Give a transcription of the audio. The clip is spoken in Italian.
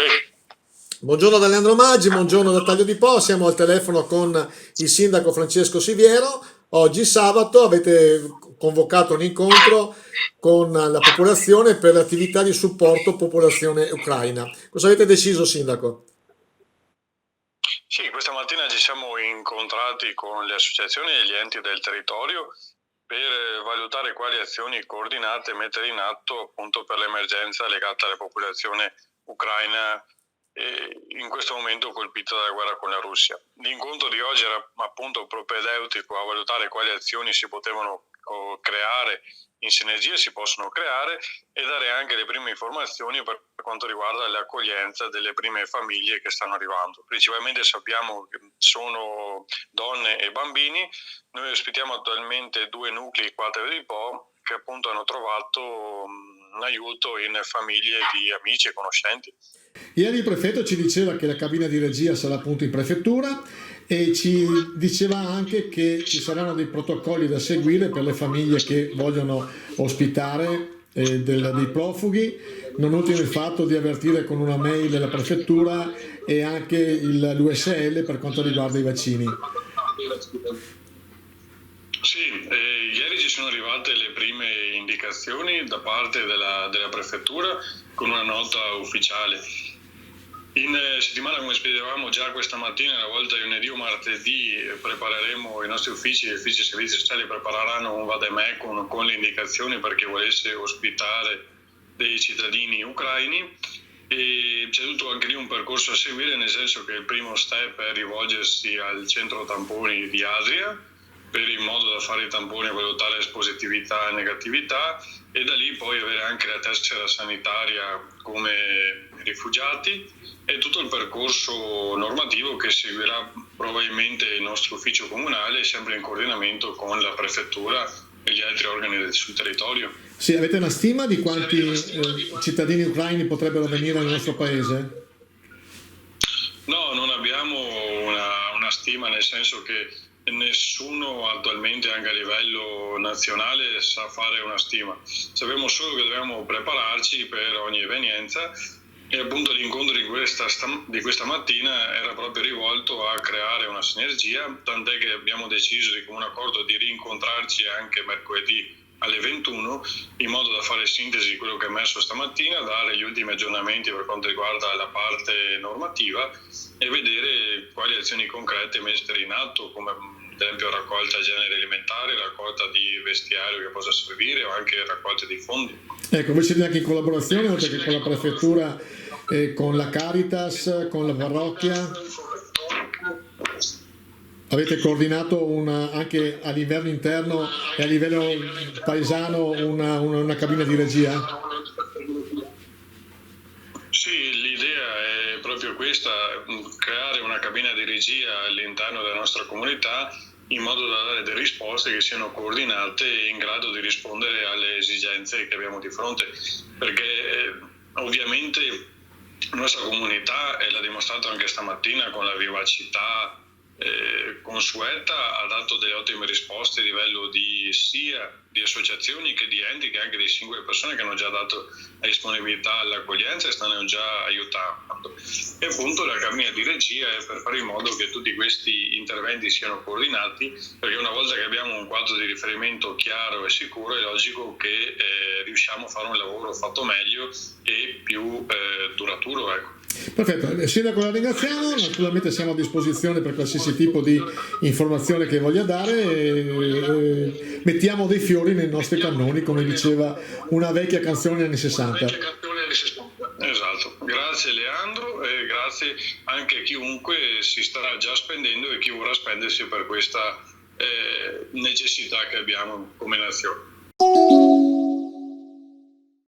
Sì, Buongiorno da Leandro Maggi, buongiorno da Taglio di Po, siamo al telefono con il sindaco Francesco Siviero. Oggi sabato avete convocato un incontro con la popolazione per le attività di supporto popolazione ucraina. Cosa avete deciso, sindaco? sì, questa mattina ci siamo incontrati con le associazioni e gli enti del territorio per valutare quali azioni coordinate mettere in atto appunto per l'emergenza legata alla popolazione ucraina in questo momento colpita dalla guerra con la Russia. L'incontro di oggi era appunto propedeutico a valutare quali azioni si potevano creare, in sinergia si possono creare, e dare anche le prime informazioni per quanto riguarda l'accoglienza delle prime famiglie che stanno arrivando. Principalmente sappiamo che sono donne e bambini. Noi ospitiamo attualmente due nuclei qua a Terre di Po che appunto hanno trovato un aiuto in famiglie di amici e conoscenti. Ieri il prefetto ci diceva che la cabina di regia sarà appunto in prefettura e ci diceva anche che ci saranno dei protocolli da seguire per le famiglie che vogliono ospitare dei profughi, non ultimo il fatto di avvertire con una mail la prefettura e anche l'USL per quanto riguarda i vaccini. Sì, ieri ci sono arrivate le prime indicazioni da parte della prefettura con una nota ufficiale. In settimana, come spiegavamo già questa mattina, una volta lunedì o martedì, prepareremo i nostri uffici, gli uffici servizi sociali prepareranno un vademecum con le indicazioni per chi volesse ospitare dei cittadini ucraini. E c'è tutto anche lì un percorso a seguire, nel senso che il primo step è rivolgersi al centro tamponi di Adria per in modo da fare i tamponi e valutare positività e negatività, e da lì poi avere anche la tessera sanitaria come rifugiati e tutto il percorso normativo che seguirà probabilmente il nostro ufficio comunale, sempre in coordinamento con la prefettura e gli altri organi sul territorio. Sì, avete una stima di quanti cittadini ucraini potrebbero venire nel nostro paese? No, non abbiamo una stima, nel senso che nessuno attualmente, anche a livello nazionale, sa fare una stima. Sappiamo solo che dobbiamo prepararci per ogni evenienza, e appunto l'incontro di questa mattina era proprio rivolto a creare una sinergia, tant'è che abbiamo deciso di comune accordo di rincontrarci anche mercoledì alle 21, in modo da fare sintesi di quello che è emerso stamattina, dare gli ultimi aggiornamenti per quanto riguarda la parte normativa e vedere quali azioni concrete mettere in atto, come ad esempio raccolta di generi alimentari, raccolta di vestiario che possa servire o anche raccolta di fondi. Ecco, voi siete anche in collaborazione, oltre che con la prefettura, con la Caritas, con la parrocchia? Avete coordinato anche a livello interno e a livello paesano una cabina di regia? Sì, l'idea è proprio questa, creare una cabina di regia all'interno della nostra comunità in modo da dare delle risposte che siano coordinate e in grado di rispondere alle esigenze che abbiamo di fronte, perché ovviamente la nostra comunità, e l'ha dimostrato anche stamattina con la vivacità consueta, ha dato delle ottime risposte a livello sia di associazioni che di enti, che anche di singole persone che hanno già dato la disponibilità all'accoglienza e stanno già aiutando. E appunto la cabina di regia è per fare in modo che tutti questi interventi siano coordinati, perché una volta che abbiamo un quadro di riferimento chiaro e sicuro è logico che riusciamo a fare un lavoro fatto meglio e più duraturo, ecco. Perfetto, Sindaco, la ringraziamo, naturalmente siamo a disposizione per qualsiasi tipo di informazione che voglia dare e mettiamo dei fiori nei nostri cannoni, come diceva una vecchia canzone negli anni 60. Esatto, grazie Leandro e grazie anche a chiunque si starà già spendendo e chi vorrà spendersi per questa necessità che abbiamo come nazione.